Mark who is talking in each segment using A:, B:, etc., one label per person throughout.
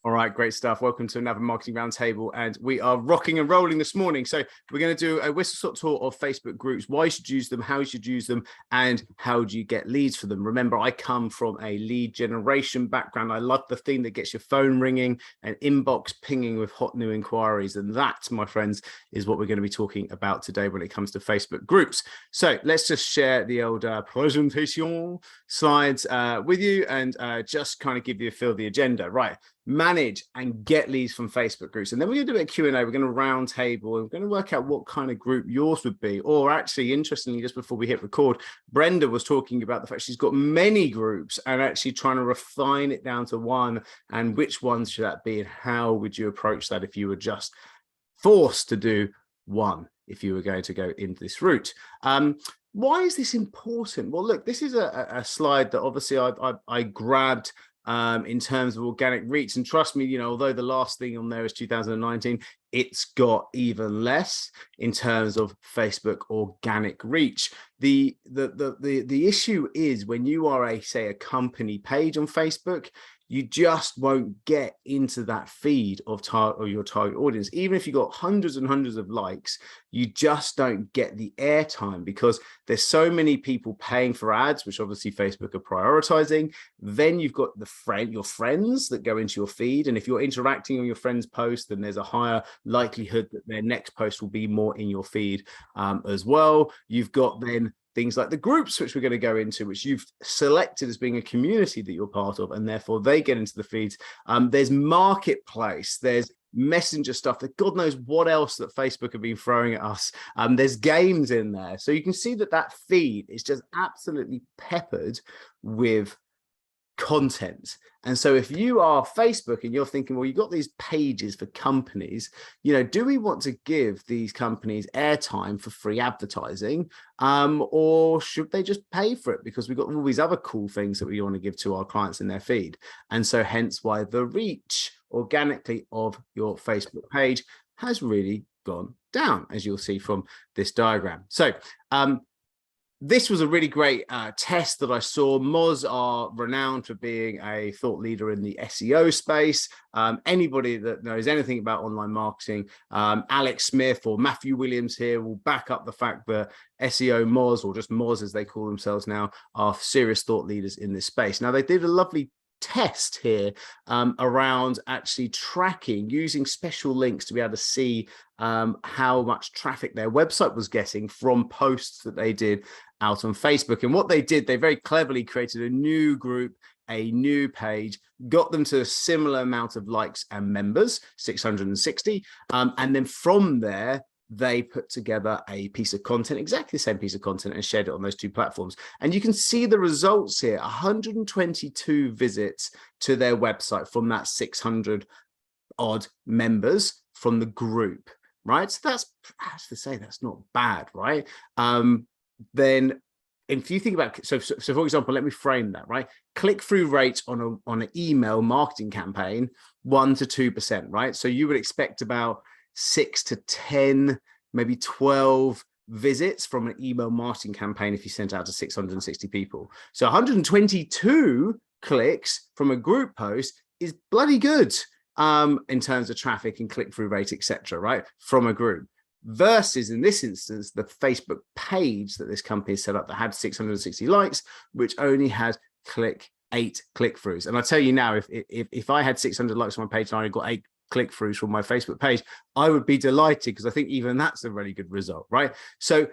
A: All right, great stuff. Welcome to another Marketing Roundtable, and we are rocking and rolling this morning. So we're going to do a whistle-stop tour of Facebook groups, why you should use them, how you should use them, and how do you get leads for them. Remember, I come from a lead generation background. I love the thing that gets your phone ringing and inbox pinging with hot new inquiries. And that, my friends, is what we're going to be talking about today when it comes to Facebook groups. So let's just share the old presentation slides with you and just kind of give you a feel of the agenda. Right. Manage and get leads from Facebook groups. And then we're going to do a Q&A. We're going to round table and we're going to work out what kind of group yours would be. Or actually, interestingly, just before we hit record, Brenda was talking about the fact she's got many groups and actually trying to refine it down to one, and which ones should that be and how would you approach that if you were just forced to do one, if you were going to go into this route. Why is this important? Well, look, this is a slide that obviously I grabbed in terms of organic reach, and trust me, you know, although the last thing on there is 2019, it's got even less in terms of Facebook organic reach. The issue is when you are a company page on Facebook, you just won't get into that feed of your target audience. Even if you got hundreds and hundreds of likes, you just don't get the airtime because there's so many people paying for ads, which obviously Facebook are prioritizing. Then you've got your friends that go into your feed. And if you're interacting on your friend's post, then there's a higher likelihood that their next post will be more in your feed as well. You've got then things like the groups, which we're going to go into, which you've selected as being a community that you're part of, and therefore they get into the feeds. There's marketplace, there's messenger stuff, that God knows what else that Facebook have been throwing at us. There's games in there. So you can see that feed is just absolutely peppered with content. And so if you are Facebook and you're thinking, well, you've got these pages for companies, you know, do we want to give these companies airtime for free advertising, or should they just pay for it because we've got all these other cool things that we want to give to our clients in their feed? And so hence why the reach organically of your Facebook page has really gone down, as you'll see from this diagram. So this was a really great test that I saw. Moz are renowned for being a thought leader in the SEO space. Anybody that knows anything about online marketing, Alex Smith or Matthew Williams here will back up the fact that SEO Moz, or just Moz as they call themselves now, are serious thought leaders in this space. Now, they did a lovely test here around actually tracking using special links to be able to see how much traffic their website was getting from posts that they did out on Facebook. And what they did, they very cleverly created a new group, a new page, got them to a similar amount of likes and members, 660. And then from there, they put together a piece of content, exactly the same piece of content, and shared it on those two platforms. And you can see the results here, 122 visits to their website from that 600 odd members from the group, right? So that's, I have to say, that's not bad, right? Then if you think about, so for example, let me frame that, right? Click-through rate on an email marketing campaign, 1 to 2%, right? So you would expect about 6 to 10, maybe 12 visits from an email marketing campaign if you sent out to 660 people. So 122 clicks from a group post is bloody good in terms of traffic and click-through rate, etc., right, from a group. Versus in this instance, the Facebook page that this company set up that had 660 likes, which only had 8 click-throughs. And I tell you now, if I had 600 likes on my page and I got 8 click-throughs from my Facebook page, I would be delighted, because I think even that's a really good result, right? So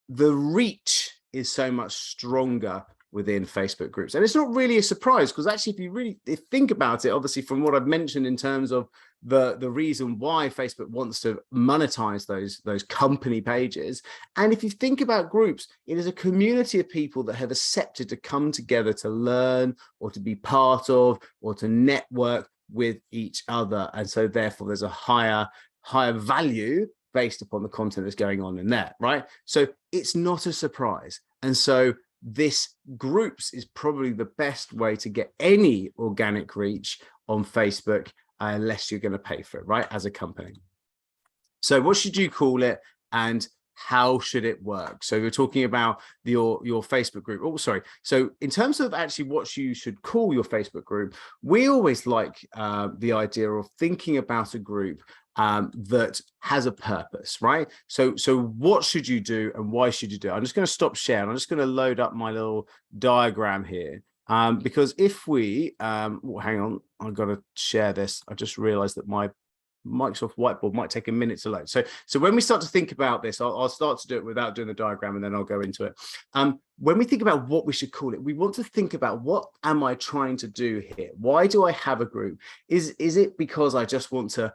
A: the reach is so much stronger within Facebook groups. And it's not really a surprise, because actually, if you really think about it, obviously from what I've mentioned in terms of the reason why Facebook wants to monetize those company pages. And if you think about groups, it is a community of people that have accepted to come together to learn or to be part of or to network with each other. And so therefore there's a higher value based upon the content that's going on in there, right? So it's not a surprise. And so this groups is probably the best way to get any organic reach on Facebook, unless you're going to pay for it, right, as a company. So what should you call it, and how should it work? So we're talking about your Facebook group. Oh, sorry. So in terms of actually what you should call your Facebook group, we always like the idea of thinking about a group that has a purpose, right? So what should you do and why should you do it? I'm just going to stop sharing. I'm just going to load up my little diagram here. Because if we, well, hang on, I've got to share this. I just realized that my Microsoft Whiteboard might take a minute to load. So when we start to think about this, I'll start to do it without doing the diagram, and then I'll go into it. When we think about what we should call it, we want to think about, what am I trying to do here? Why do I have a group? Is it because I just want to,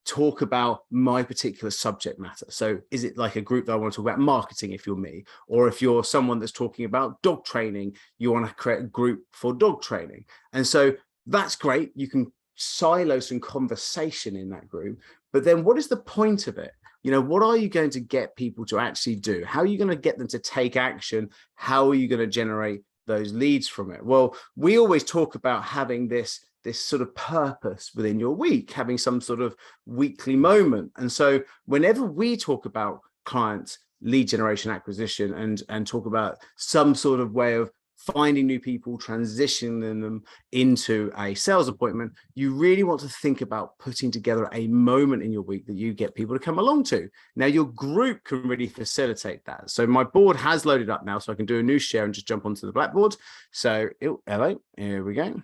A: talk about my particular subject matter? So is it like a group that I want to talk about marketing, if you're me, or if you're someone that's talking about dog training, you want to create a group for dog training? And so that's great. You can silo some conversation in that group, but then what is the point of it? What are you going to get people to actually do? How are you going to get them to take action? How are you going to generate those leads from it? Well, we always talk about having this sort of purpose within your week, having some sort of weekly moment. And so whenever we talk about clients, lead generation, acquisition, and talk about some sort of way of finding new people, transitioning them into a sales appointment, you really want to think about putting together a moment in your week that you get people to come along to. Now, your group can really facilitate that. So my board has loaded up now, so I can do a new share and just jump onto the Blackboard. So, hello, here we go.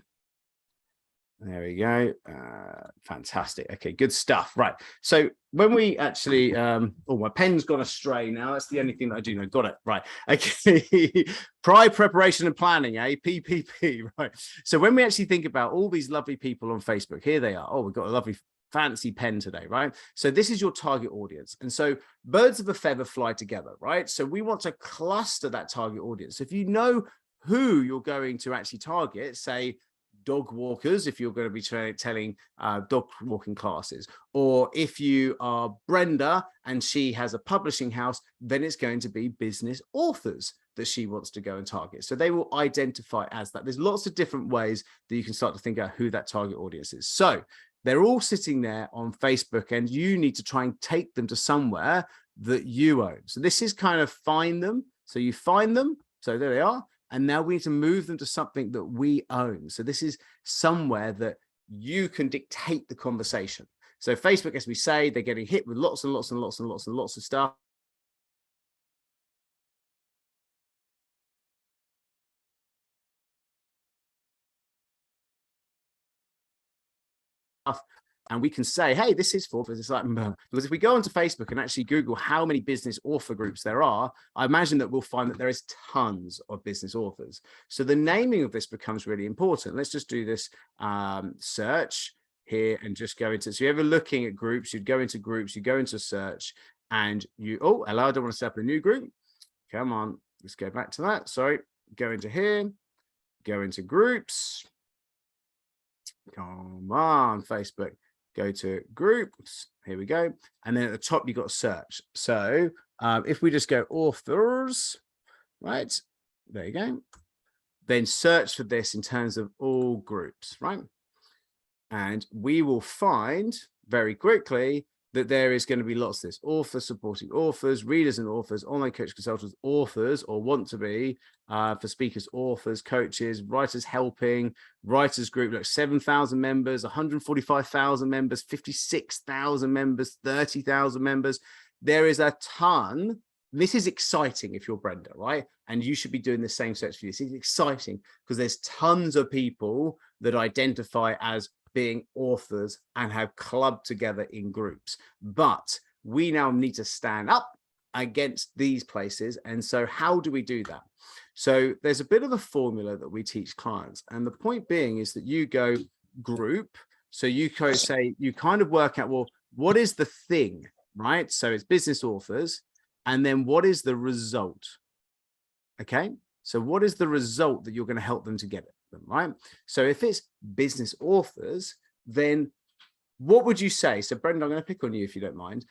A: There we go. Fantastic. Okay, good stuff. Right. So when we actually, oh, my pen's gone astray now. That's the only thing that I do know. Got it. Right. Okay. Prior preparation and planning, PPP. Right. So when we actually think about all these lovely people on Facebook, here they are. Oh, we've got a lovely fancy pen today, right? So this is your target audience. And so birds of a feather fly together, right? So we want to cluster that target audience. If you know who you're going to actually target, say, dog walkers, if you're going to be telling dog walking classes, or if you are Brenda and she has a publishing house, then it's going to be business authors that she wants to go and target. So they will identify as that. There's lots of different ways that you can start to think out who that target audience is. So they're all sitting there on Facebook, and you need to try and take them to somewhere that you own. So this is kind of find them. So you find them. So there they are. And now we need to move them to something that we own. So this is somewhere that you can dictate the conversation. So Facebook, as we say, they're getting hit with lots and lots and lots and lots and lots of stuff. And we can say, hey, this is for business. Like, because if we go onto Facebook and actually Google how many business author groups there are, I imagine that we'll find that there is tons of business authors. So the naming of this becomes really important. Let's just do this search here and just go into, so you're ever looking at groups, you'd go into groups, you go into search, and you, oh, hello, I don't want to set up a new group. Come on, let's go back to that. Sorry, go into here, go into groups. Come on, Facebook. Go to groups, here we go, and then at the top you got search. So if we just go authors, right, there you go, then search for this in terms of all groups, right, and we will find very quickly that there is going to be lots of this: authors supporting authors, readers and authors, online coach consultants, authors or want to be, for speakers, authors, coaches, writers helping, writers group. Look, 7,000 members, 145,000 members, 56,000 members, 30,000 members. There is a ton. This is exciting if you're Brenda, right? And you should be doing the same search for this. It's exciting because there's tons of people that identify as being authors and have clubbed together in groups. But we now need to stand up against these places. And so how do we do that? So there's a bit of a formula that we teach clients. And the point being is that you go group. So you say, you kind of work out, well, what is the thing, right? So it's business authors. And then what is the result? Okay. So what is the result that you're going to help them to get it? Right? So if it's business authors, then what would you say? So Brendan, I'm going to pick on you if you don't mind.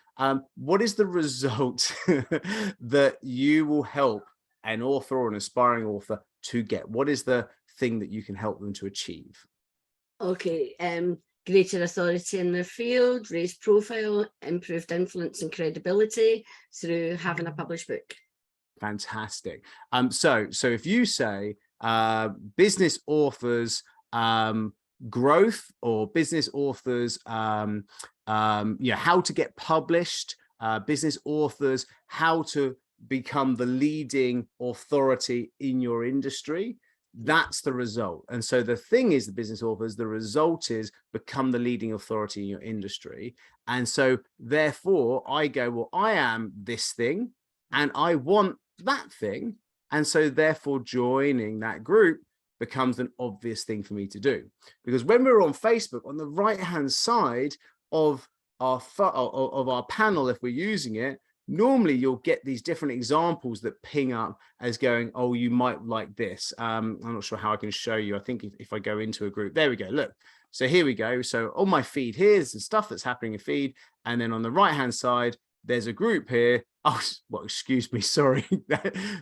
A: What is the result that you will help an author or an aspiring author to get? What is the thing that you can help them to achieve?
B: Okay. greater authority in their field, raised profile, improved influence and credibility through having a published book.
A: Fantastic. So if you say business authors growth, or business authors how to get published, business authors how to become the leading authority in your industry, that's the result. And so the thing is, the business authors, the result is become the leading authority in your industry. And so therefore I go, well, I am this thing and I want that thing. And so therefore joining that group becomes an obvious thing for me to do. Because when we're on Facebook, on the right hand side of our panel, if we're using it, normally you'll get these different examples that ping up as going, oh, you might like this. I'm not sure how I can show you. I think if I go into a group, there we go, look. So here we go. So on my feed, here's the stuff that's happening in feed. And then on the right hand side, there's a group here. Oh, well, excuse me, sorry,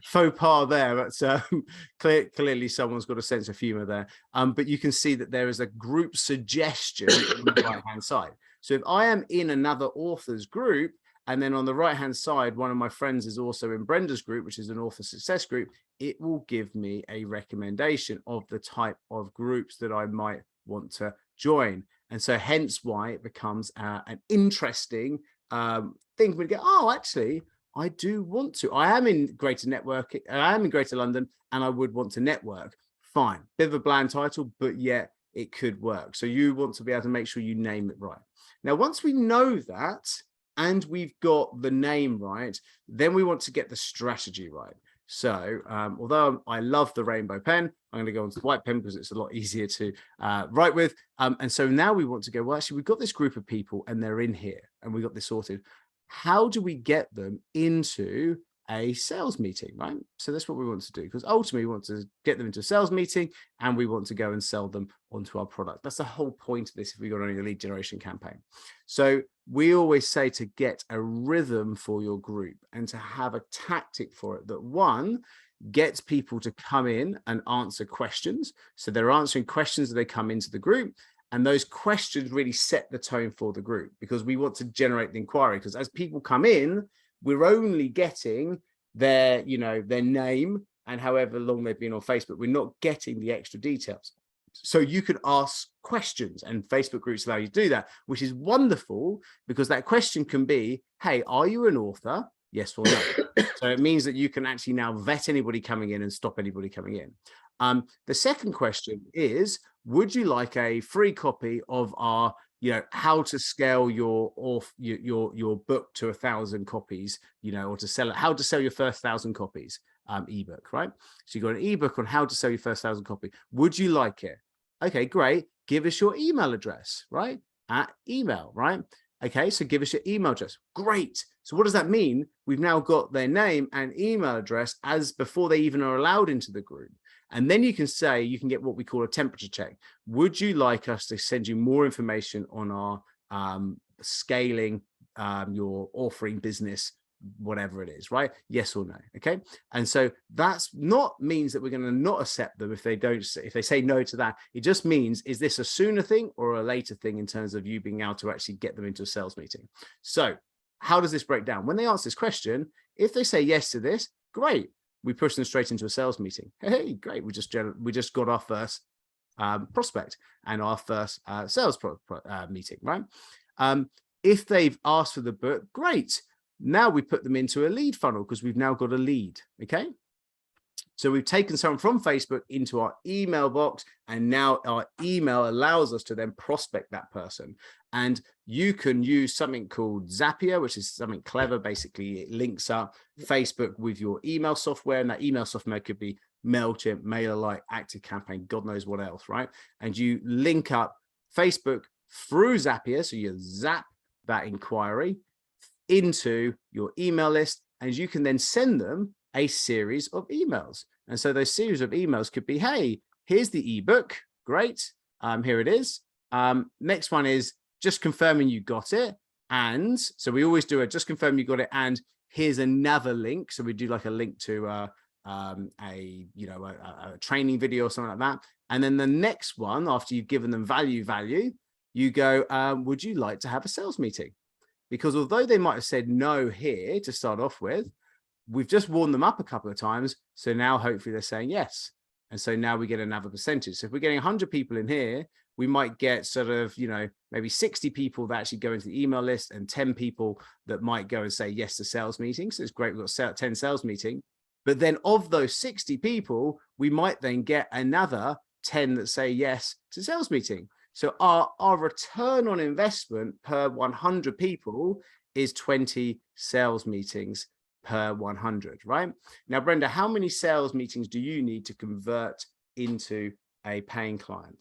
A: faux pas there. But clearly someone's got a sense of humor there. But you can see that there is a group suggestion on the right hand side. So if I am in another author's group, and then on the right hand side, one of my friends is also in Brenda's group, which is an author success group, it will give me a recommendation of the type of groups that I might want to join. And so hence why it becomes an interesting thing. We go, oh, actually, I do want to. I am in Greater Network. I am in Greater London, and I would want to network. Fine, bit of a bland title, but yet it could work. So you want to be able to make sure you name it right. Now, once we know that, and we've got the name right, then we want to get the strategy right. So although I love the rainbow pen, I'm going to go on to the white pen because it's a lot easier to write with. And so now we want to go, well, actually, we've got this group of people and they're in here and we got this sorted. How do we get them into a sales meeting, right? So that's what we want to do, because ultimately we want to get them into a sales meeting and we want to go and sell them onto our product. That's the whole point of this if we got only a lead generation campaign. So we always say to get a rhythm for your group and to have a tactic for it that, one, gets people to come in and answer questions. So they're answering questions as they come into the group. And those questions really set the tone for the group, because we want to generate the inquiry. Because as people come in, we're only getting their, their name and however long they've been on Facebook. We're not getting the extra details. So you can ask questions, and Facebook groups allow you to do that, which is wonderful, because that question can be, hey, are you an author? Yes or no. So it means that you can actually now vet anybody coming in and stop anybody coming in. The second question is, would you like a free copy of our, how to scale your book to 1,000 copies, or to sell it, how to sell your first 1,000 copies ebook, right? So you got an ebook on how to sell your first 1,000 copy. Would you like it? Okay, great. Give us your email address, right? At email, right? Okay, so give us your email address. Great. So what does that mean? We've now got their name and email address as before they even are allowed into the group. And then you can say, you can get what we call a temperature check. Would you like us to send you more information on our scaling your offering business, whatever it is, right? Yes or no. Okay. And so that's not means that we're going to not accept them if they say no to that. It just means, is this a sooner thing or a later thing in terms of you being able to actually get them into a sales meeting? So how does this break down? When they answer this question, if they say yes to this, great. We push them straight into a sales meeting. Hey, great. We just got our first prospect and our first sales meeting, right? If they've asked for the book, great. Now we put them into a lead funnel because we've now got a lead, okay? So we've taken someone from Facebook into our email box, and now our email allows us to then prospect that person. And you can use something called Zapier, which is something clever. Basically, it links up Facebook with your email software, and that email software could be MailChimp, MailerLite, ActiveCampaign, God knows what else, right? And you link up Facebook through Zapier, so you zap that inquiry into your email list, and you can then send them a series of emails. And so those series of emails could be, hey, here's the ebook. Great. Here it is. Next one is just confirming you got it. And so we always do a just confirm you got it. And here's another link. So we do like a link to a training video or something like that. And then the next one, after you've given them value, you go, would you like to have a sales meeting? Because although they might have said no here to start off with, we've just warmed them up a couple of times. So now hopefully they're saying yes. And so now we get another percentage. So if we're getting 100 people in here, we might get sort of, maybe 60 people that actually go into the email list and 10 people that might go and say yes to sales meetings. So it's great. We've got 10 sales meetings. But then of those 60 people, we might then get another 10 that say yes to sales meeting. So our return on investment per 100 people is 20 sales meetings per 100, right? Now, Brenda, how many sales meetings do you need to convert into a paying client?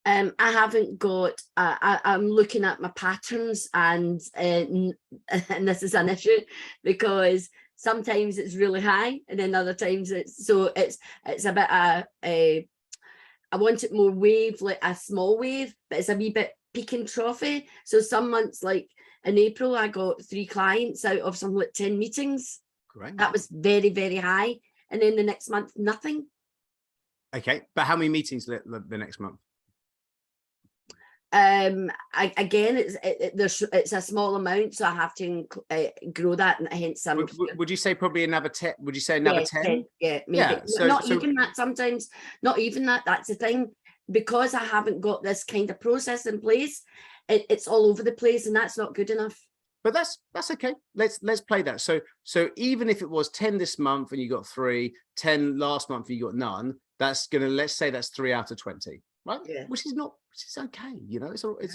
B: I haven't got, I'm looking at my patterns, and this is an issue because sometimes it's really high and then other times it's a bit I want it more wave, like a small wave, but it's a wee bit peak and trophy. So some months, like in April, I got 3 clients out of something like 10 meetings.
A: Great.
B: That was very, very high. And then the next month, nothing.
A: Okay, but how many meetings the next month?
B: Again, it's a small amount, so I have to grow that, and hence
A: would you say probably another 10? Would you say another 10?
B: Yeah, maybe.
A: Yeah, so,
B: not even that. Sometimes not even that. That's the thing, because I haven't got this kind of process in place. It's all over the place, and that's not good enough.
A: But that's okay. Let's play that. So even if it was 10 this month and you got 3, 10 last month and you got none, that's gonna, let's say that's 3 out of 20. Right?
B: Yeah.
A: Which is okay.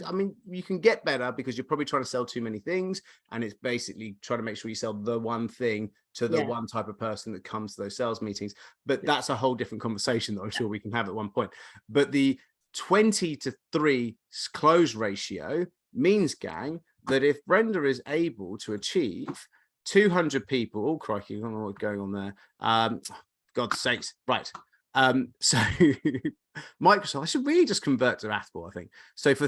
A: I mean, you can get better because you're probably trying to sell too many things, and it's basically trying to make sure you sell the one thing to the one type of person that comes to those sales meetings. But that's a whole different conversation that I'm sure we can have at one point. But the 20 to 3 close ratio means, gang, that if Brenda is able to achieve 200 people, oh crikey, I don't know what's going on there. God's sakes, right. So Microsoft, I should really just convert to Apple, I think. So for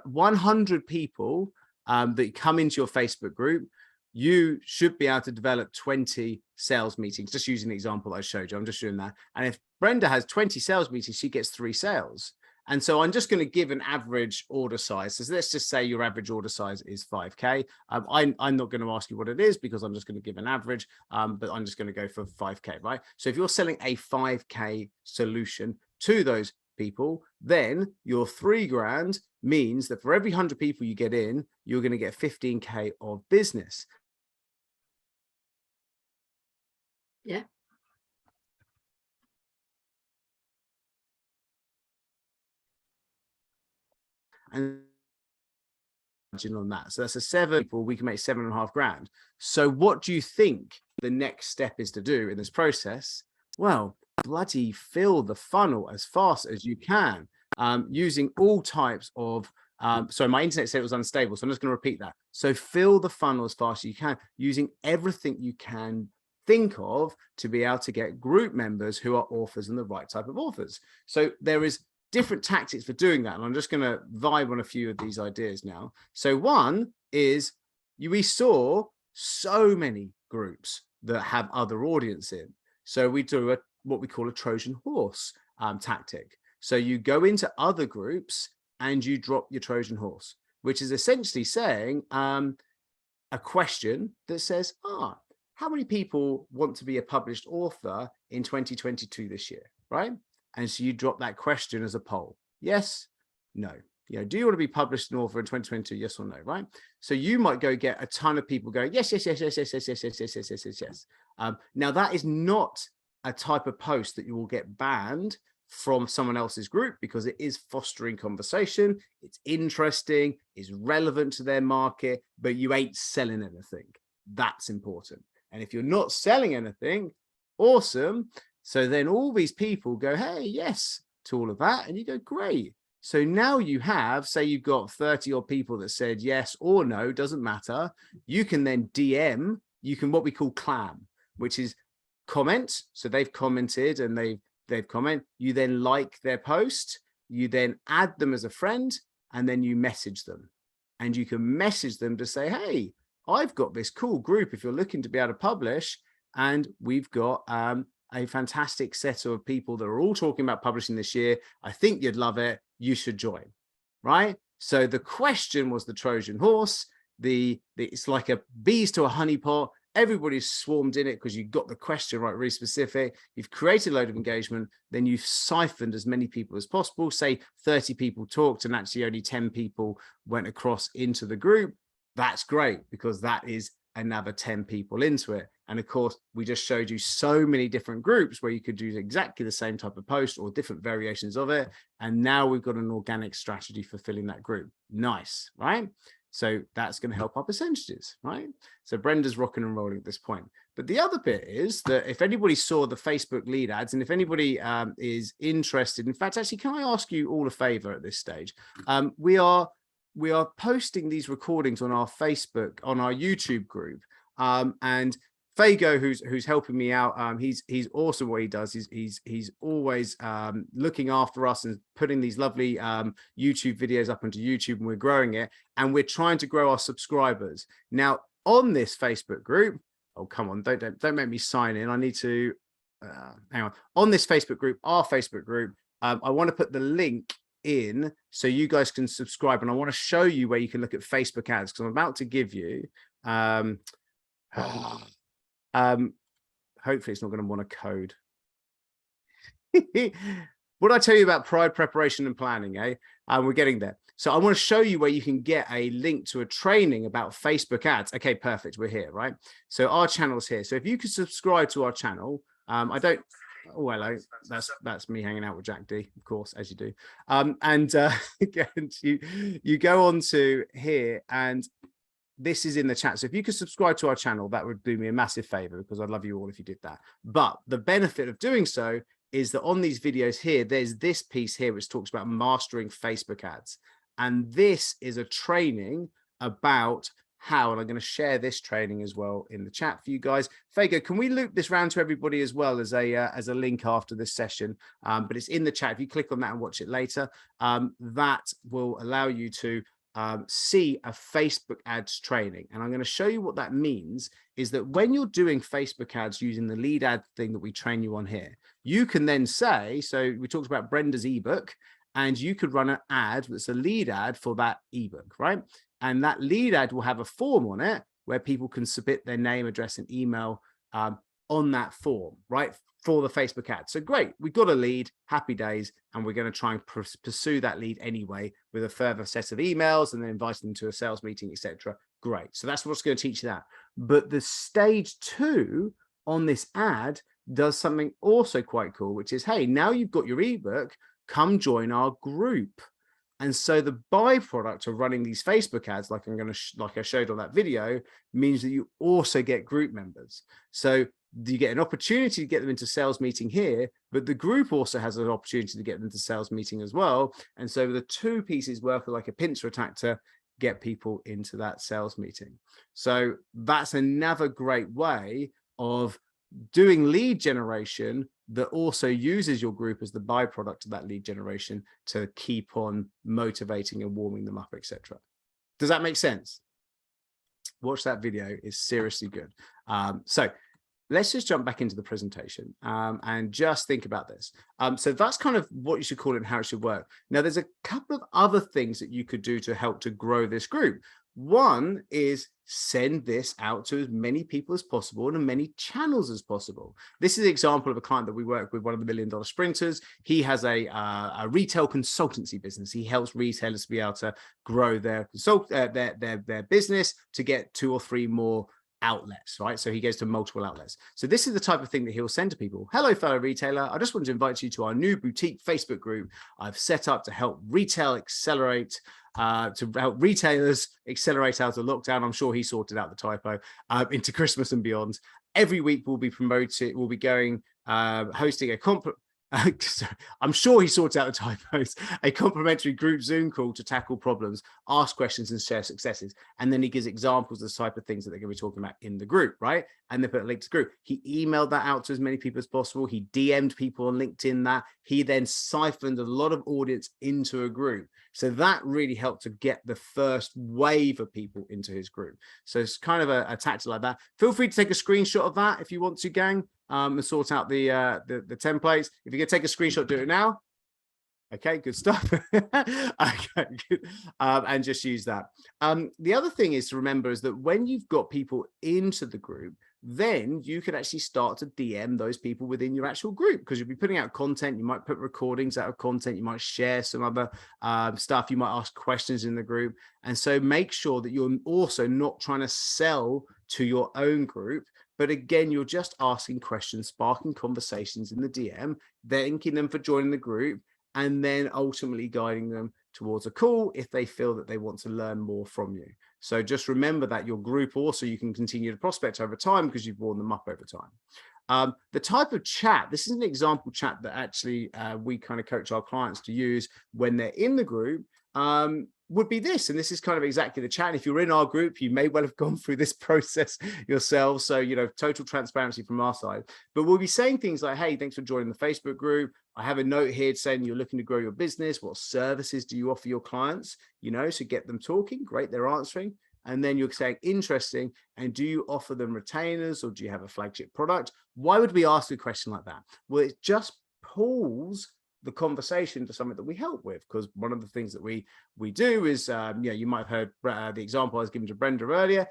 A: 100 people that come into your Facebook group, you should be able to develop 20 sales meetings, just using the example I showed you. I'm just doing that. And if Brenda has 20 sales meetings, she gets 3 sales. And so I'm just going to give an average order size. So let's just say your average order size is 5K. I'm not going to ask you what it is because I'm just going to give an average, but I'm just going to go for 5K, right? So if you're selling a 5K solution to those people, then your 3 grand means that for every 100 people you get in, you're going to get 15K of business.
B: Yeah.
A: And on that, so that's a 7 people, we can make 7.5 grand. So what do you think the next step is to do in this process? Well, bloody fill the funnel as fast as you can, using all types of sorry, my internet said it was unstable, so I'm just going to repeat that. So fill the funnel as fast as you can, using everything you can think of to be able to get group members who are authors and the right type of authors. So there is different tactics for doing that, and I'm just going to vibe on a few of these ideas now. So one is, we saw so many groups that have other audience in, so we do what we call a Trojan horse tactic. So you go into other groups and you drop your Trojan horse, which is essentially saying a question that says, how many people want to be a published author in 2022 this year, right? And so you drop that question as a poll. Yes, no. Do you want to be published an author in 2022? Yes or no, right? So you might go get a ton of people going, yes, yes, yes, yes, yes, yes, yes, yes, yes, yes, yes, yes, yes. Now that is not a type of post that you will get banned from someone else's group, because it is fostering conversation, it's interesting, it's relevant to their market, but you ain't selling anything. That's important. And if you're not selling anything, awesome. So then all these people go, hey, yes, to all of that. And you go, great. So now you have, say you've got 30 odd people that said yes or no, doesn't matter. You can then DM, you can what we call clam, which is comment. So they've commented and they've comment. You then like their post, you then add them as a friend, and then you message them. And you can message them to say, hey, I've got this cool group if you're looking to be able to publish, and we've got a fantastic set of people that are all talking about publishing this year. I think you'd love it. you should join, right? So the question was the Trojan horse. It's like a bees to a honeypot. Everybody's swarmed in it because you got the question right, really specific. You've created a load of engagement, then you've siphoned as many people as possible. Say 30 people talked and actually only 10 people went across into the group. That's great because that is another 10 people into it. And of course, we just showed you so many different groups where you could do exactly the same type of post or different variations of it. And now we've got an organic strategy for filling that group. Nice, right? So that's going to help our percentages, right? So Brenda's rocking and rolling at this point. But the other bit is that if anybody saw the Facebook lead ads, and if anybody is interested, in fact, actually, can I ask you all a favor at this stage? We are posting these recordings on our Facebook, on our YouTube group, and Fago, who's helping me out, he's awesome what he does. He's always looking after us and putting these lovely YouTube videos up onto YouTube, and we're growing it, and we're trying to grow our subscribers. Now on this Facebook group, oh come on, don't make me sign in. I need to hang on this Facebook group, our Facebook group. I want to put the link in so you guys can subscribe, and I want to show you where you can look at Facebook ads because I'm about to give you hopefully it's not going to want a code. What I tell you about pride, preparation and planning, we're getting there. So I want to show you where you can get a link to a training about Facebook ads. Okay, perfect. We're here, right? So our channel's here. So if you could subscribe to our channel, I don't, oh, hello. That's me hanging out with Jack D, of course, as you do. You go on to here, and this is in the chat. So if you could subscribe to our channel, that would do me a massive favor because I'd love you all if you did that. But the benefit of doing so is that on these videos here, there's this piece here which talks about mastering Facebook ads. And this is a training about how, and I'm going to share this training as well in the chat for you guys. Fago, can we loop this round to everybody as well as a link after this session? But it's in the chat. If you click on that and watch it later, that will allow you to see a Facebook ads training. And I'm going to show you what that means is that when you're doing Facebook ads using the lead ad thing that we train you on here, you can then say, so we talked about Brenda's ebook, and you could run an ad that's a lead ad for that ebook, right? And that lead ad will have a form on it where people can submit their name, address, and email on that form, right? For the Facebook ad. So great, we've got a lead, happy days, and we're going to try and pursue that lead anyway with a further set of emails and then invite them to a sales meeting, etc. Great. So that's what's going to teach you that. But the stage 2 on this ad does something also quite cool, which is, hey, now you've got your ebook, come join our group. And so the byproduct of running these Facebook ads, like I showed on that video, means that you also get group members. So you get an opportunity to get them into sales meeting here, but the group also has an opportunity to get them to sales meeting as well. And so the two pieces work like a pincer attack to get people into that sales meeting. So that's another great way of doing lead generation that also uses your group as the byproduct of that lead generation to keep on motivating and warming them up, etc. Does that make sense? Watch that video, it's seriously good. So let's just jump back into the presentation and just think about this. So that's kind of what you should call it and how it should work. Now, there's a couple of other things that you could do to help to grow this group. One is send this out to as many people as possible and as many channels as possible. This is an example of a client that we work with, one of the $1 million sprinters. He has a retail consultancy business. He helps retailers to be able to grow their business to get 2 or 3 more outlets, right? So he goes to multiple outlets. So this is the type of thing that he'll send to people. Hello, fellow retailer. I just wanted to invite you to our new boutique Facebook group I've set up to help retail accelerate, to help retailers accelerate out of lockdown. I'm sure he sorted out the typo into Christmas and beyond. Every week we'll be promoted. We'll be going, hosting a I'm sure he sorts out the typos, a complimentary group Zoom call to tackle problems, ask questions and share successes. And then he gives examples of the type of things that they're going to be talking about in the group, right? And they put a link to the group. He emailed that out to as many people as possible. He DM'd people on LinkedIn that. He then siphoned a lot of audience into a group. So that really helped to get the first wave of people into his group. So it's kind of a tactic like that. Feel free to take a screenshot of that if you want to, gang. And sort out the templates. If you can take a screenshot, do it now. Okay, good stuff. Okay, good. And just use that. The other thing is to remember is that when you've got people into the group, then you can actually start to DM those people within your actual group, because you'll be putting out content. You might put recordings out of content. You might share some other stuff. You might ask questions in the group. And so make sure that you're also not trying to sell to your own group, but again, you're just asking questions, sparking conversations in the DM, thanking them for joining the group, and then ultimately guiding them towards a call if they feel that they want to learn more from you. So just remember that your group also, you can continue to prospect over time because you've worn them up over time. The type of chat, this is an example chat that actually we kind of coach our clients to use when they're in the group, would be this. And this is kind of exactly the chat. And if you're in our group, you may well have gone through this process yourselves. So, total transparency from our side. But we'll be saying things like, hey, thanks for joining the Facebook group. I have a note here saying you're looking to grow your business. What services do you offer your clients? So get them talking. Great, they're answering. And then you're saying, interesting. And do you offer them retainers, or do you have a flagship product? Why would we ask a question like that? Well, it just pulls the conversation to something that we help with, because one of the things that we do is, you might have heard the example I was giving to Brenda earlier.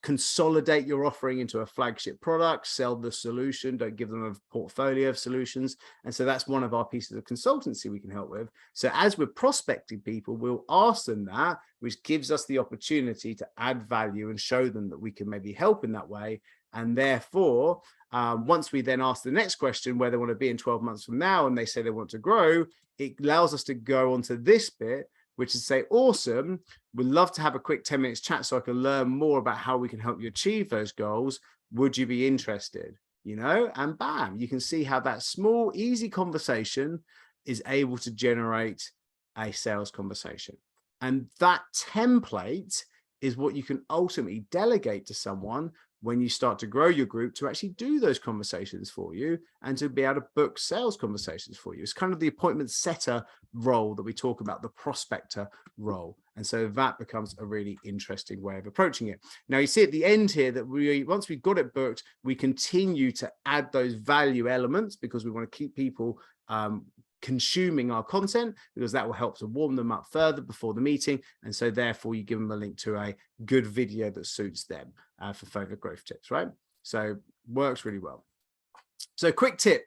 A: Consolidate your offering into a flagship product, sell the solution, don't give them a portfolio of solutions. And so that's one of our pieces of consultancy we can help with. So as we're prospecting people, we'll ask them that, which gives us the opportunity to add value and show them that we can maybe help in that way. And therefore, once we then ask the next question, where they want to be in 12 months from now, and they say they want to grow, it allows us to go onto this bit, which is say, awesome, we'd love to have a quick 10 minutes chat so I can learn more about how we can help you achieve those goals. Would you be interested? And bam, you can see how that small, easy conversation is able to generate a sales conversation. And that template is what you can ultimately delegate to someone when you start to grow your group, to actually do those conversations for you and to be able to book sales conversations for you. It's kind of the appointment setter role that we talk about, the prospector role. And so that becomes a really interesting way of approaching it. Now, you see at the end here that once we've got it booked, we continue to add those value elements, because we want to keep people consuming our content, because that will help to warm them up further before the meeting. And so therefore you give them a link to a good video that suits them for further growth tips, right? So works really well. So quick tip,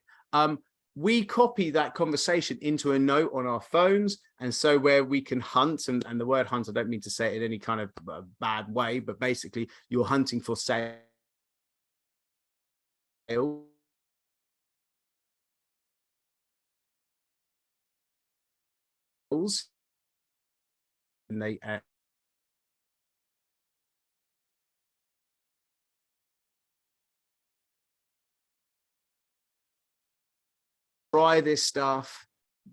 A: we copy that conversation into a note on our phones. And so where we can hunt, and the word hunt, I don't mean to say it in any kind of bad way, but basically you're hunting for sales. And they try this stuff,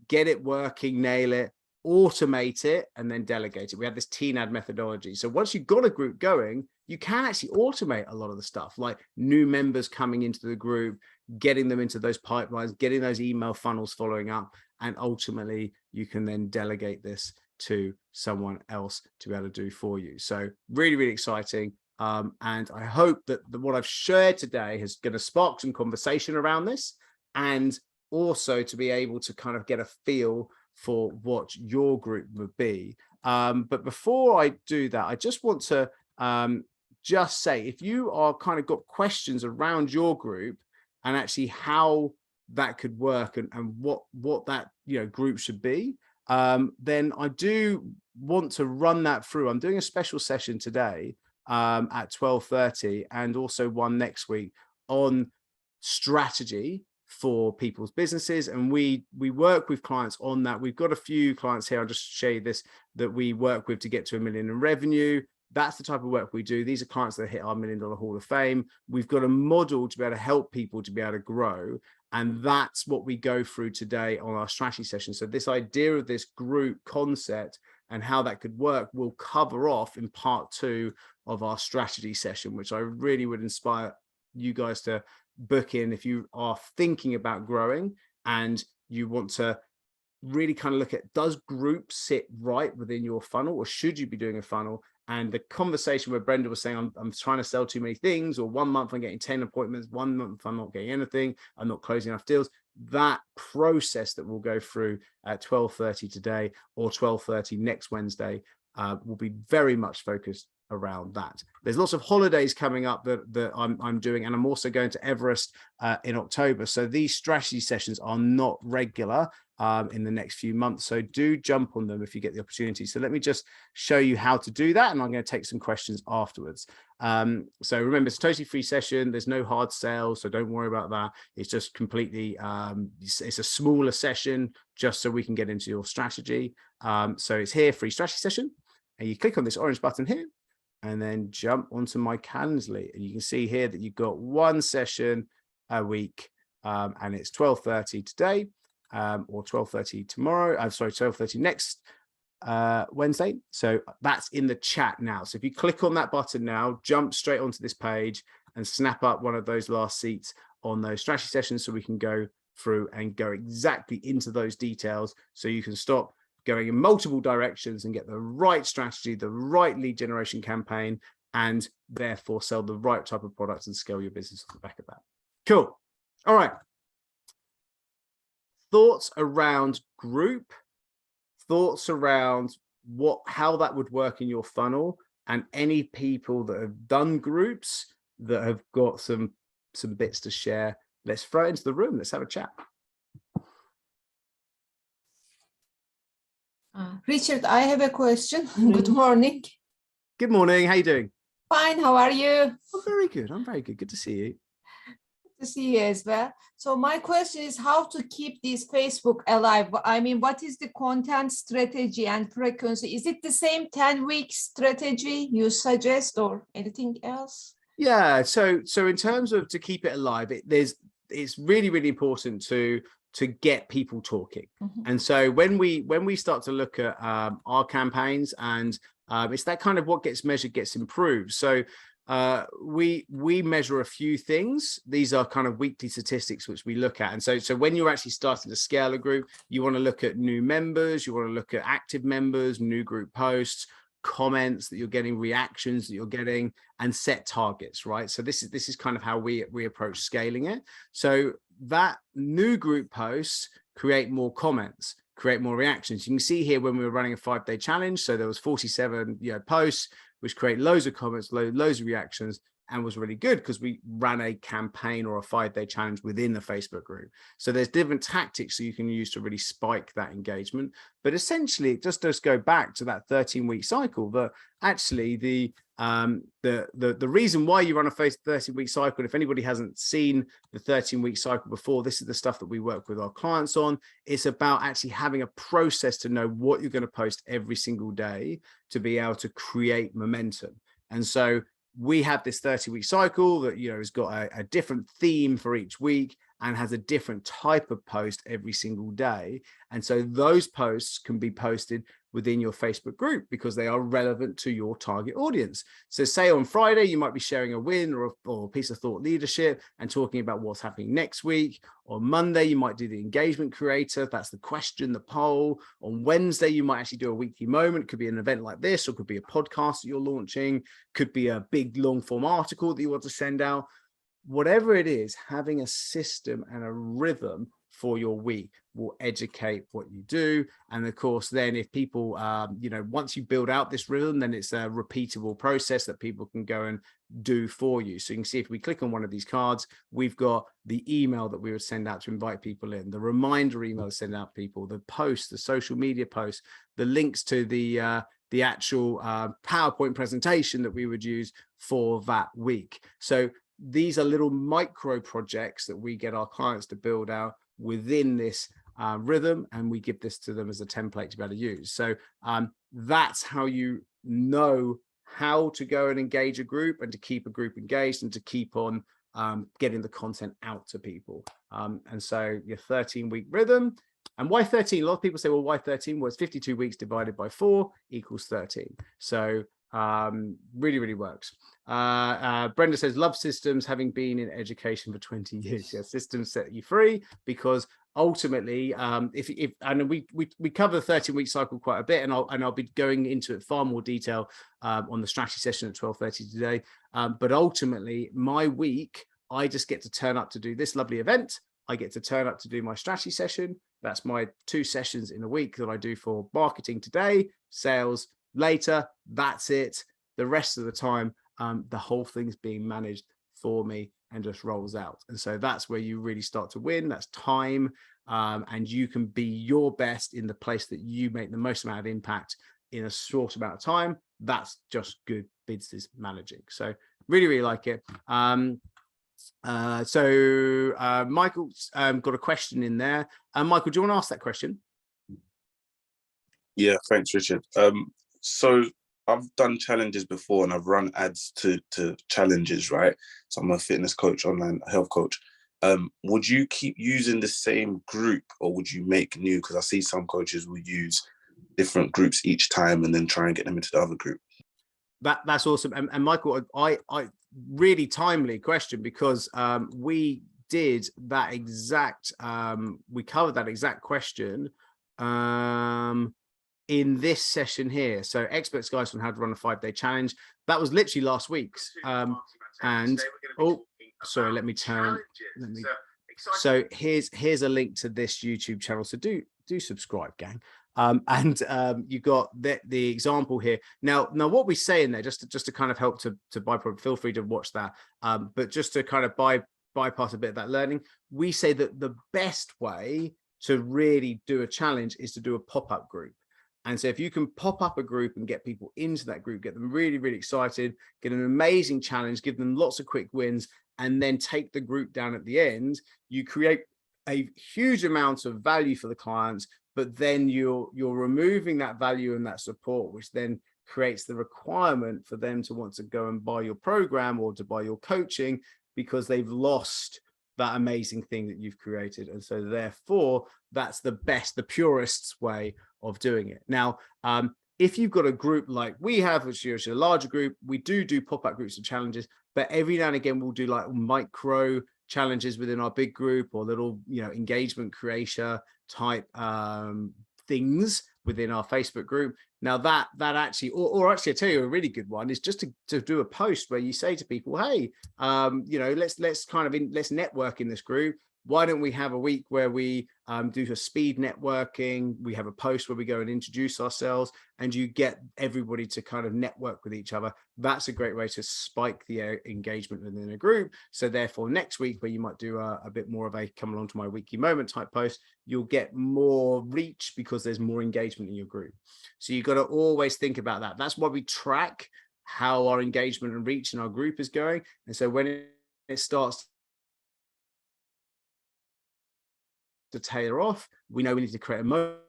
A: get it working, nail it, automate it, and then delegate it. We have this TNAD methodology. So once you've got a group going, you can actually automate a lot of the stuff, like new members coming into the group, getting them into those pipelines, getting those email funnels following up, and ultimately you can then delegate this to someone else to be able to do for you. So really, really exciting. And I hope that what I've shared today is going to spark some conversation around this, and also to be able to kind of get a feel for what your group would be. But before I do that, I just want to just say, if you are kind of got questions around your group and actually how that could work, and what that group should be, then I do want to run that through. I'm doing a special session today at 12:30, and also one next week on strategy for people's businesses. And we work with clients on that. We've got a few clients here, I'll just show you this, that we work with to get to $1 million in revenue. That's the type of work we do. These are clients that hit our $1 Million Hall of Fame. We've got a model to be able to help people to be able to grow. And that's what we go through today on our strategy session. So this idea of this group concept and how that could work will cover off in part 2 of our strategy session, which I really would inspire you guys to book in if you are thinking about growing and you want to really kind of look at, does group sit right within your funnel, or should you be doing a funnel? And the conversation where Brenda was saying, I'm trying to sell too many things, or 1 month I'm getting 10 appointments, 1 month I'm not getting anything, I'm not closing enough deals. that process that we'll go through at 12:30 today or 12:30 next Wednesday will be very much focused around that. There's lots of holidays coming up that I'm doing, and I'm also going to Everest in October. So these strategy sessions are not regular in the next few months. So do jump on them if you get the opportunity. So let me just show you how to do that, and I'm going to take some questions afterwards. So remember, it's a totally free session. There's no hard sell, so don't worry about that. It's just completely, it's a smaller session just so we can get into your strategy. So it's here, free strategy session, and you click on this orange button here, and then jump onto my Calendly, and you can see here that you've got one session a week, and it's 12:30 today, or 12:30 tomorrow. I'm sorry, 12:30 next Wednesday. So that's in the chat now. So if you click on that button now, jump straight onto this page and snap up one of those last seats on those strategy sessions, so we can go through and go exactly into those details, so you can stop going in multiple directions and get the right strategy, the right lead generation campaign, and therefore sell the right type of products and scale your business on the back of that. Cool. All right. Thoughts around group, thoughts around how that would work in your funnel, and any people that have done groups that have got some bits to share. Let's throw it into the room. Let's have a chat.
C: Richard, I have a question. Good morning.
A: Good morning. How you doing?
C: Fine. How are you?
A: I'm very good. I'm very good. Good to see you.
C: Good to see you as well. So my question is how to keep this Facebook alive. I mean, what is the content strategy and frequency? Is it the same 10-week strategy you suggest or anything else?
A: Yeah. So in terms of to keep it alive, it's really, really important to get people talking. And so when we start to look at our campaigns, and it's that kind of what gets measured gets improved. So we measure a few things. These are kind of weekly statistics which we look at. And so when you're actually starting to scale a group, you want to look at new members, you want to look at active members, new group posts, comments that you're getting, reactions that you're getting, and set targets, right? So this is kind of how we approach scaling it. So that new group posts create more comments, create more reactions. You can see here when we were running a 5-day challenge, so there was 47 posts which create loads of comments, loads of reactions, and was really good because we ran a campaign or a 5-day challenge within the Facebook group. So there's different tactics that you can use to really spike that engagement. But essentially, it just does go back to that 13-week cycle. That actually the reason why you run a 13-week cycle, if anybody hasn't seen the 13-week cycle before, this is the stuff that we work with our clients on. It's about actually having a process to know what you're going to post every single day to be able to create momentum. And so we have this 30-week cycle that has got a different theme for each week and has a different type of post every single day. And so those posts can be posted within your Facebook group because they are relevant to your target audience. So say on Friday, you might be sharing a win or a piece of thought leadership and talking about what's happening next week. On Monday, you might do the engagement creator. That's the question, the poll. On Wednesday, you might actually do a weekly moment. Could be an event like this, or could be a podcast that you're launching. Could be a big long form article that you want to send out. Whatever it is, having a system and a rhythm for your week will educate what you do. And of course, then if people, once you build out this rhythm, then it's a repeatable process that people can go and do for you. So you can see if we click on one of these cards, we've got the email that we would send out to invite people in, the reminder email to send out people, the posts, the social media posts, the links to the actual PowerPoint presentation that we would use for that week. So these are little micro projects that we get our clients to build out within this rhythm, and we give this to them as a template to be able to use. So that's how you know how to go and engage a group and to keep a group engaged and to keep on getting the content out to people. And so your 13-week rhythm. And why 13? A lot of people say, well, why 13? Well, it's 52 weeks divided by 4 equals 13. So really, really works. Brenda says, love systems, having been in education for 20 years. Yeah, systems set you free because ultimately, and we cover the 13-week cycle quite a bit, and I'll be going into it far more detail on the strategy session at 12:30 today. But ultimately, my week, I just get to turn up to do this lovely event. I get to turn up to do my strategy session. That's my 2 sessions in a week that I do for marketing today, sales later. That's it. The rest of the time, the whole thing's being managed for me and just rolls out. And so that's where you really start to win. That's time. And you can be your best in the place that you make the most amount of impact in a short amount of time. That's just good business managing. So really, really like it. Michael's got a question in there. Michael, do you want to ask that question?
D: Yeah, thanks, Richard. So I've done challenges before and I've run ads to challenges, right? So I'm a fitness coach, online health coach. Would you keep using the same group or would you make new? Because I see some coaches will use different groups each time and then try and get them into the other group.
A: That's awesome. And Michael, I really timely question, because we did that exact, we covered that exact question in this session here. So experts guys on how to run a 5-day challenge. That was literally last week's. And oh, sorry, let me turn. So here's a link to this YouTube channel. So do subscribe, gang. You got the example here. Now what we say in there, just to kind of help to bypass, feel free to watch that. But just to kind of bypass a bit of that learning, we say that the best way to really do a challenge is to do a pop-up group. And so if you can pop up a group and get people into that group, get them really, really excited, get an amazing challenge, give them lots of quick wins, and then take the group down at the end, you create a huge amount of value for the clients, but then you're removing that value and that support, which then creates the requirement for them to want to go and buy your program or to buy your coaching, because they've lost that amazing thing that you've created. And so therefore, that's the best, the purest way of doing it. Now, if you've got a group like we have, which is a larger group, we do pop-up groups and challenges, but every now and again, we'll do like micro challenges within our big group or little, engagement creator type things within our Facebook group. Now that actually, or actually, I tell you a really good one is just to do a post where you say to people, hey, let's network in this group. Why don't we have a week where we do a speed networking? We have a post where we go and introduce ourselves, and you get everybody to kind of network with each other. That's a great way to spike the engagement within a group. So therefore, next week, where you might do a bit more of a come along to my weekly moment type post, you'll get more reach because there's more engagement in your group. So you've got to always think about that. That's why we track how our engagement and reach in our group is going. And so when it starts to tailor off, we know we need to create a moment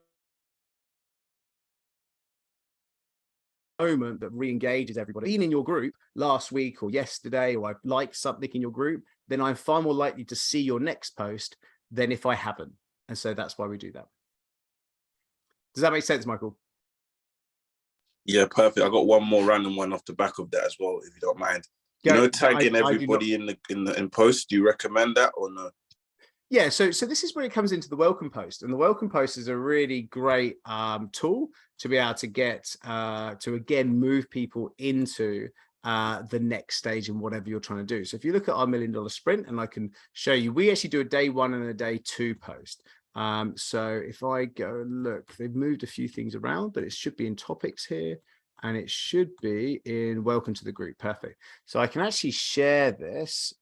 A: that re-engages everybody. Being in your group last week or yesterday, or I've liked something in your group, then I'm far more likely to see your next post than if I haven't. And so that's why we do that. Does that make sense, Michael?
D: Yeah, perfect. I got one more random one off the back of that as well, if you don't mind. Tagging everybody in post. Do you recommend that or no?
A: Yeah, so this is where it comes into the welcome post, and the welcome post is a really great tool to be able to get to again move people into the next stage in whatever you're trying to do. So if you look at our $1 Million Sprint, and I can show you, we actually do a day 1 and a day 2 post. So if I go and look, they've moved a few things around, but it should be in topics here, and it should be in welcome to the group. Perfect. So I can actually share this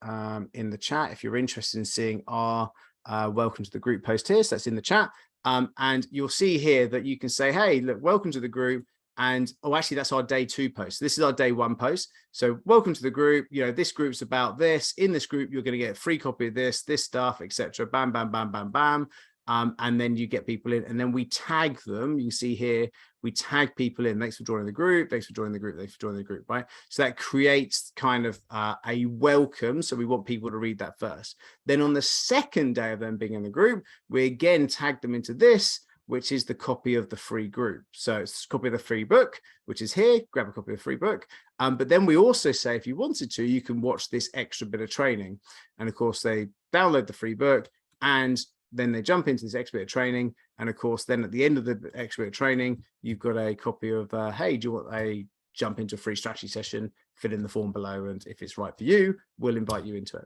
A: in the chat if you're interested in seeing our welcome to the group post here. So that's in the chat. And you'll see here that you can say, hey, look, welcome to the group. And actually, that's our day 2 post. This is our day 1 post. So welcome to the group. This group's about this. In this group, you're going to get a free copy of this stuff, etc. Bam, bam, bam, bam, bam. And then you get people in, and then we tag them. You can see here, we tag people in. Thanks for joining the group. Thanks for joining the group. Thanks for joining the group, right? So that creates kind of a welcome. So we want people to read that first. Then on the second day of them being in the group, we again tag them into this, which is the copy of the free group. So it's a copy of the free book, which is here. Grab a copy of the free book. But then we also say, if you wanted to, you can watch this extra bit of training. And of course, they download the free book, and then they jump into this expert training. And of course, then at the end of the expert training, you've got a copy of, hey, do you want a jump into a free strategy session? Fill in the form below. And if it's right for you, we'll invite you into it.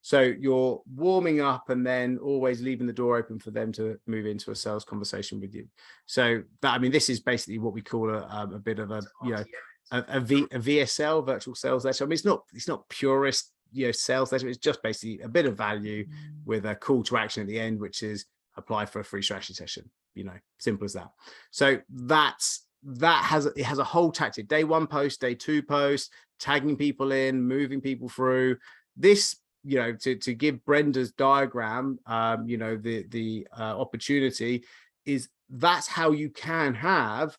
A: So you're warming up and then always leaving the door open for them to move into a sales conversation with you. So that, I mean, this is basically what we call a bit of a, you know, a VSL, virtual sales letter. I mean, it's not purist, you know, sales letter. It's just basically a bit of value with a call to action at the end, which is apply for a free strategy session. You know, simple as that. So that has a whole tactic: day 1 post, day 2 post, tagging people in, moving people through this. You know, to give Brenda's diagram, you know, the opportunity is that's how you can have,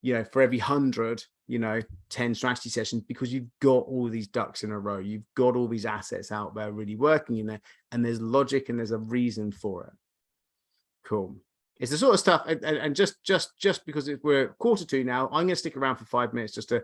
A: you know, for every 100, you know, 10 strategy sessions, because you've got all these ducks in a row. You've got all these assets out there really working in there, and there's logic and there's a reason for it. Cool. It's the sort of stuff, and just because we're 1:45 now, I'm going to stick around for 5 minutes just to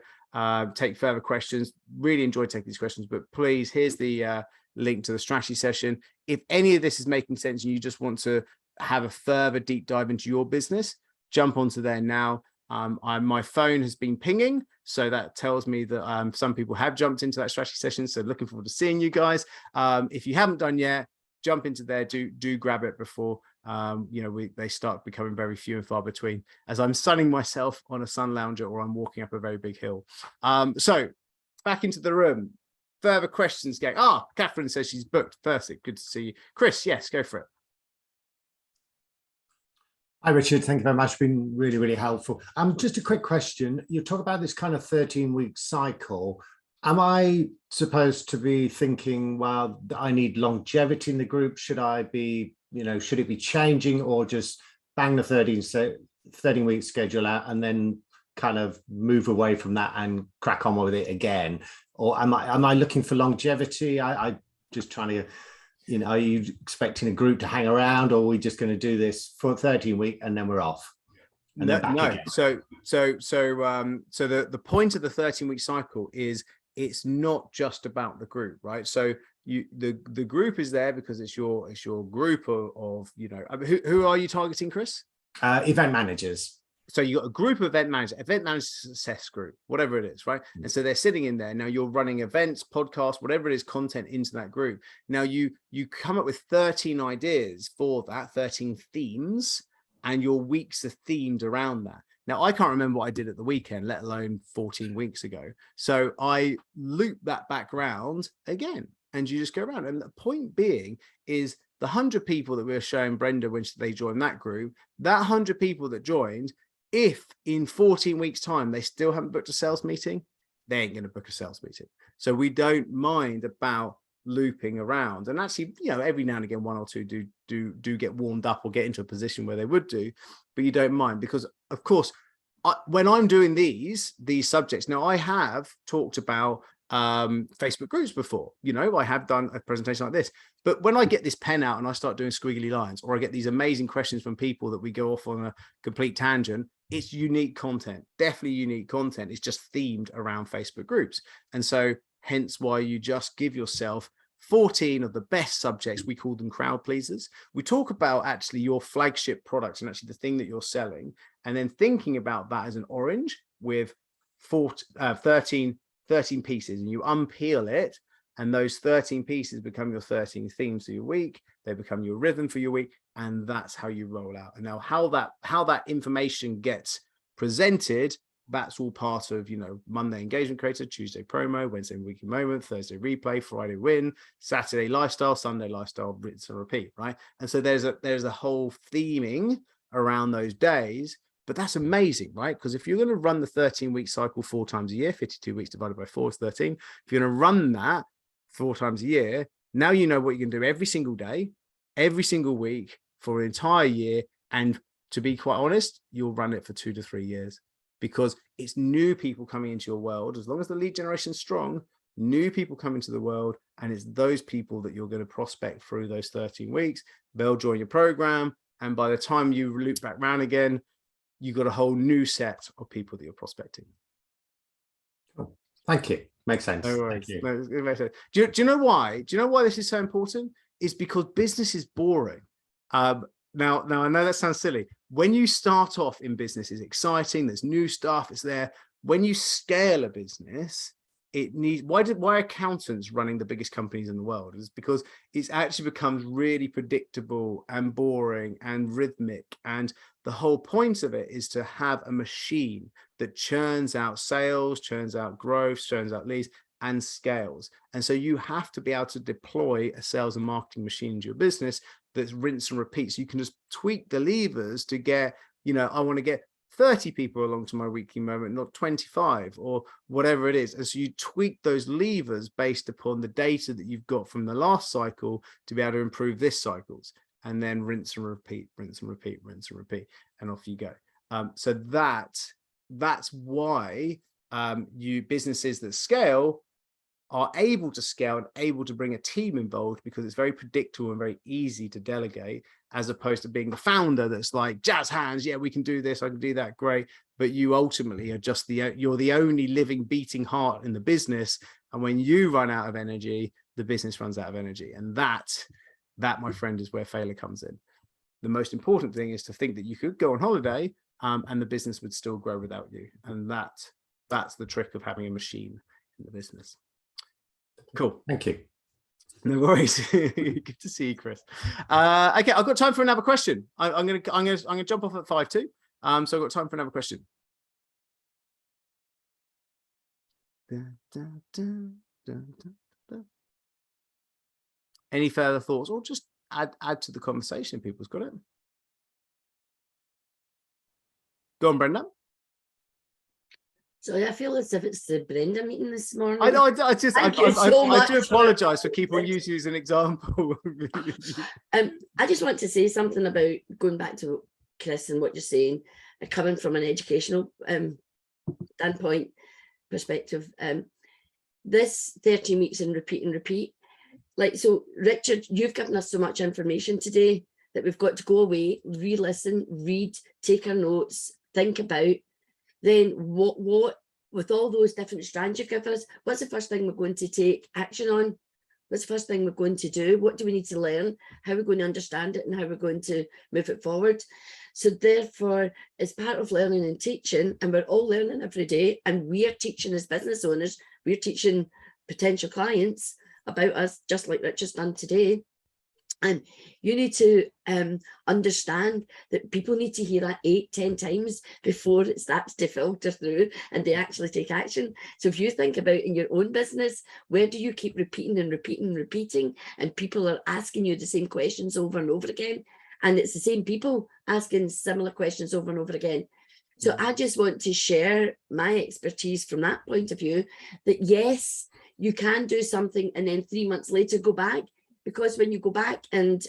A: take further questions. Really enjoy taking these questions, but please, here's the link to the strategy session. If any of this is making sense and you just want to have a further deep dive into your business, jump onto there now. My phone has been pinging, so that tells me that some people have jumped into that strategy session. So looking forward to seeing you guys. If you haven't done yet, jump into there. Do grab it before you know, they start becoming very few and far between, as I'm sunning myself on a sun lounger or I'm walking up a very big hill. So back into the room. Further questions, gang. Catherine says she's booked. Perfect. Good to see you. Chris, yes, go for it.
E: Hi, Richard. Thank you very much. Been really, really helpful. Just a quick question. You talk about this kind of 13-week cycle. Am I supposed to be thinking, well, I need longevity in the group? Should I be, you know, should it be changing, or just bang the 13-week schedule out and then kind of move away from that and crack on with it again? Or am I looking for longevity? I just trying to, you know, are you expecting a group to hang around, or are we just going to do this for 13 weeks and then we're off? And
A: No,
E: then back again?
A: So the point of the 13-week cycle is it's not just about the group, right? So the group is there because it's your group of you know, I mean, who are you targeting, Chris?
E: Event managers.
A: So you got a group of event managers success group, whatever it is, right? And so they're sitting in there. Now you're running events, podcasts, whatever it is, content into that group. Now you come up with 13 ideas for that, 13 themes, and your weeks are themed around that. Now I can't remember what I did at the weekend, let alone 14 weeks ago. So I loop that back around again, and you just go around. And the point being is the 100 people that we were showing Brenda when they joined that group, that 100 people that joined, if in 14 weeks time they still haven't booked a sales meeting, they ain't going to book a sales meeting. So we don't mind about looping around. And actually, you know, every now and again, 1 or 2 do get warmed up or get into a position where they would do, but you don't mind, because of course, when I'm doing these subjects, now I have talked about Facebook groups before, you know, I have done a presentation like this, but when I get this pen out and I start doing squiggly lines, or I get these amazing questions from people that we go off on a complete tangent, it's unique content, definitely unique content. It's just themed around Facebook groups. And so hence why you just give yourself 14 of the best subjects. We call them crowd pleasers. We talk about actually your flagship products and actually the thing that you're selling, and then thinking about that as an orange with 13 pieces, and you unpeel it, and those 13 pieces become your 13 themes for your week. They become your rhythm for your week, and that's how you roll out. And now how that information gets presented, that's all part of, you know, Monday engagement creator, Tuesday promo, Wednesday weekly moment, Thursday replay, Friday win, Saturday lifestyle, Sunday lifestyle, rinse and repeat, right? And so there's a whole theming around those days. But that's amazing, right? Because if you're going to run the 13-week cycle 4 times a year, 52 weeks divided by 4 is 13. If you're going to run that 4 times a year, now you know what you can do every single day, every single week for an entire year. And to be quite honest, you'll run it for 2 to 3 years, because it's new people coming into your world. As long as the lead generation is strong, new people come into the world, and it's those people that you're going to prospect through those 13 weeks. They'll join your program. And by the time you loop back around again, you've got a whole new set of people that you're prospecting.
E: Cool. Thank you. Makes sense.
A: No
E: Thank you.
A: No, it makes sense. Do you know why? Do you know why this is so important? It's because business is boring. Now I know that sounds silly. When you start off in business, it's exciting. There's new stuff. It's there. When you scale a business, why are accountants running the biggest companies in the world? Is because it's actually becomes really predictable and boring and rhythmic, and the whole point of it is to have a machine that churns out sales, churns out growth, churns out leads, and scales. And so you have to be able to deploy a sales and marketing machine into your business that's rinse and repeat. So you can just tweak the levers to get, I want to get 30 people along to my weekly moment, not 25 or whatever it is. And so you tweak those levers based upon the data that you've got from the last cycle to be able to improve this cycles, and then rinse and repeat, rinse and repeat, rinse and repeat, and off you go. So that's why businesses that scale are able to scale and able to bring a team involved, because it's very predictable and very easy to delegate, as opposed to being the founder that's like jazz hands, yeah, we can do this, I can do that, great, but you ultimately are just you're the only living beating heart in the business, and when you run out of energy, the business runs out of energy. And that my friend is where failure comes in. The most important thing is to think that you could go on holiday and the business would still grow without you, and that's the trick of having a machine in the business. Cool.
E: Thank you.
A: No worries. Good to see you, Chris. Okay, I've got time for another question. I'm gonna jump off at 5:02. So I've got time for another question. Any further thoughts, or just add to the conversation? People's got it. Go on, Brenda.
B: So I feel as if it's the Brenda meeting this morning.
A: I know. I do apologise for keep on
B: it.
A: using you as an example.
B: I just want to say something about going back to Chris and what you're saying, coming from an educational standpoint perspective. This 13 weeks and repeat. Like, so Richard, you've given us so much information today that we've got to go away, re-listen, read, take our notes, think about. Then what with all those different strands you've given us, what's the first thing we're going to take action on? What's the first thing we're going to do? What do we need to learn? How are we going to understand it, and how we're going to move it forward? So therefore, as part of learning and teaching, and we're all learning every day, and we are teaching as business owners, we're teaching potential clients about us, just like Richard's done today. And you need to understand that people need to hear that 8-10 times before it starts to filter through and they actually take action. So if you think about in your own business, where do you keep repeating and repeating, and people are asking you the same questions over and over again, and it's the same people asking similar questions over and over again. So I just want to share my expertise from that point of view, that yes, you can do something and then 3 months later go back. Because when you go back and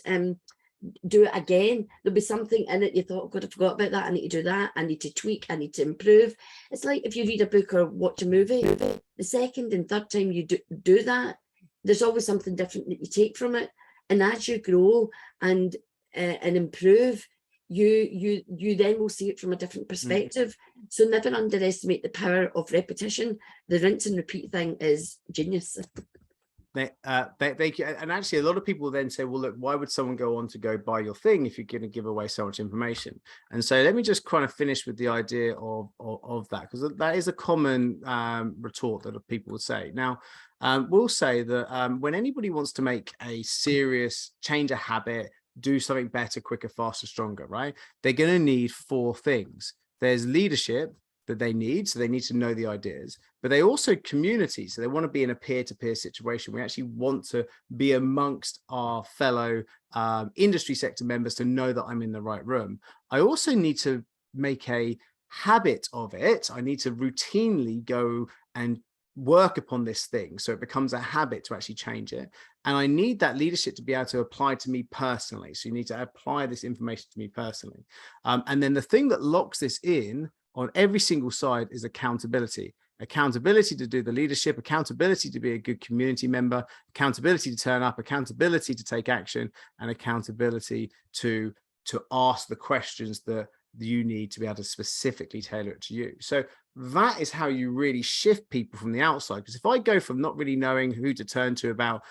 B: do it again, there'll be something in it you thought, oh God, I forgot about that, I need to do that, I need to tweak, I need to improve. It's like if you read a book or watch a movie, the second and third time you do that, there's always something different that you take from it. And as you grow and improve, you then will see it from a different perspective. So never underestimate the power of repetition. The rinse and repeat thing is genius.
A: And actually a lot of people then say, well, look, why would someone go on to go buy your thing if you're going to give away so much information? And so let me just kind of finish with the idea of that, because that is a common retort that people would say. Now, we'll say that when anybody wants to make a serious change, a habit, do something better, quicker, faster, stronger, right? They're going to need 4 things. There's leadership that they need, so they need to know the ideas, but they also community, so they want to be in a peer-to-peer situation. We actually want to be amongst our fellow industry sector members to know that I'm in the right room. I also need to make a habit of it. I need to routinely go and work upon this thing so it becomes a habit to actually change it. And I need that leadership to be able to apply to me personally. So you need to apply this information to me personally. And then the thing that locks this in on every single side is accountability. Accountability to do the leadership, accountability to be a good community member, accountability to turn up, accountability to take action, and accountability to ask the questions that you need to be able to specifically tailor it to you. So that is how you really shift people from the outside. Because if I go from not really knowing who to turn to about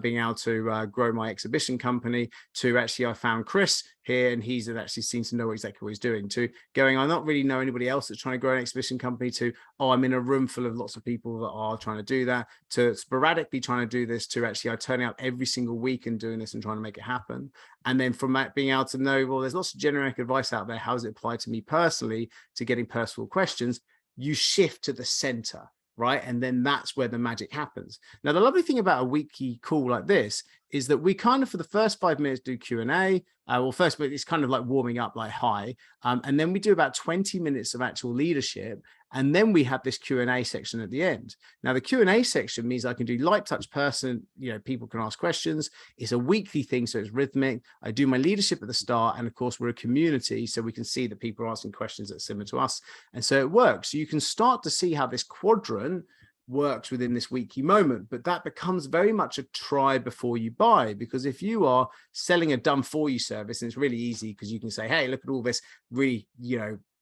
A: being able to grow my exhibition company, to actually I found Chris here and he's actually seems to know exactly what he's doing, to going, I not really know anybody else that's trying to grow an exhibition company, to, oh, I'm in a room full of lots of people that are trying to do that, to sporadically trying to do this, to actually I turning up every single week and doing this and trying to make it happen. And then from that being able to know, well, there's lots of generic advice out there. How does it apply to me personally, to getting personal questions? You shift to the center, right? And then that's where the magic happens. Now, the lovely thing about a weekly call like this is that we kind of, for the first 5 minutes, do Q&A. Well, first, it's kind of like warming up, like hi. And then we do about 20 minutes of actual leadership. And then we have this Q&A section at the end. Now, the Q&A section means I can do light touch person, people can ask questions. It's a weekly thing, so it's rhythmic. I do my leadership at the start. And of course, we're a community, so we can see that people are asking questions that are similar to us. And so it works. So you can start to see how this quadrant works within this weekly moment, but that becomes very much a try before you buy, because if you are selling a done for you service, and it's really easy because you can say, hey, look at all this really,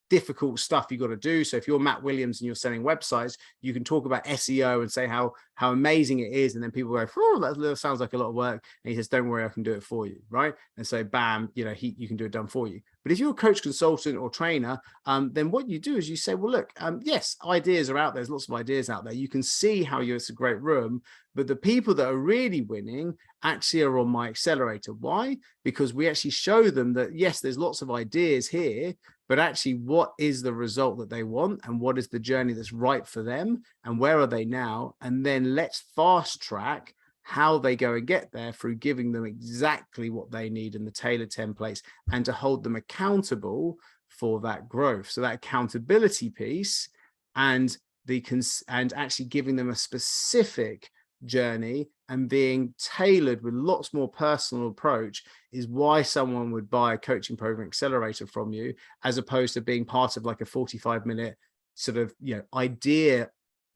A: difficult stuff you got to do. So if you're Matt Williams and you're selling websites, you can talk about SEO and say how amazing it is. And then people go, oh, that sounds like a lot of work. And he says, don't worry, I can do it for you. Right. And so bam, you can do it done for you. But if you're a coach, consultant or trainer, then what you do is you say, well, look, yes, ideas are out there. There's lots of ideas out there. You can see how it's a great room, but the people that are really winning actually are on my accelerator. Why? Because we actually show them that, yes, there's lots of ideas here, but actually what is the result that they want and what is the journey that's right for them and where are they now? And then let's fast track how they go and get there through giving them exactly what they need in the tailored templates and to hold them accountable for that growth. So that accountability piece and actually giving them a specific journey and being tailored with lots more personal approach is why someone would buy a coaching program accelerator from you, as opposed to being part of like a 45-minute sort of idea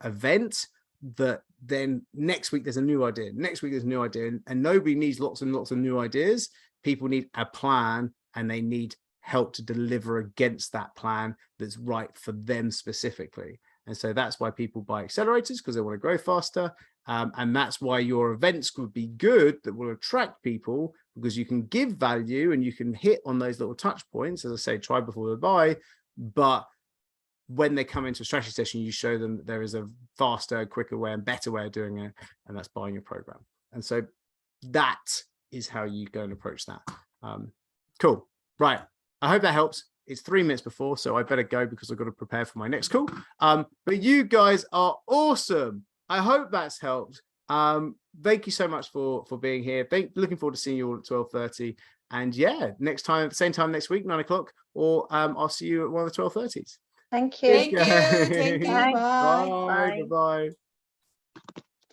A: event that then next week there's a new idea, next week there's a new idea, and nobody needs lots and lots of new ideas. People need a plan and they need help to deliver against that plan that's right for them specifically. And so that's why people buy accelerators, because they want to grow faster. And that's why your events would be good, that will attract people, because you can give value and you can hit on those little touch points, as I say, try before they buy. But when they come into a strategy session, you show them that there is a faster, quicker way and better way of doing it, and that's buying your program. And so that is how you go and approach that. Cool. Right. I hope that helps. It's 3 minutes before, so I better go because I've got to prepare for my next call. But you guys are awesome. I hope that's helped. Thank you so much for being here. Looking forward to seeing you all at 12:30. And yeah, next time, same time next week, 9 o'clock, or I'll see you at one of the 12:30s.
F: Thank you.
C: Thank you. Thank you.
F: Bye.
C: Bye.
A: Bye. Bye.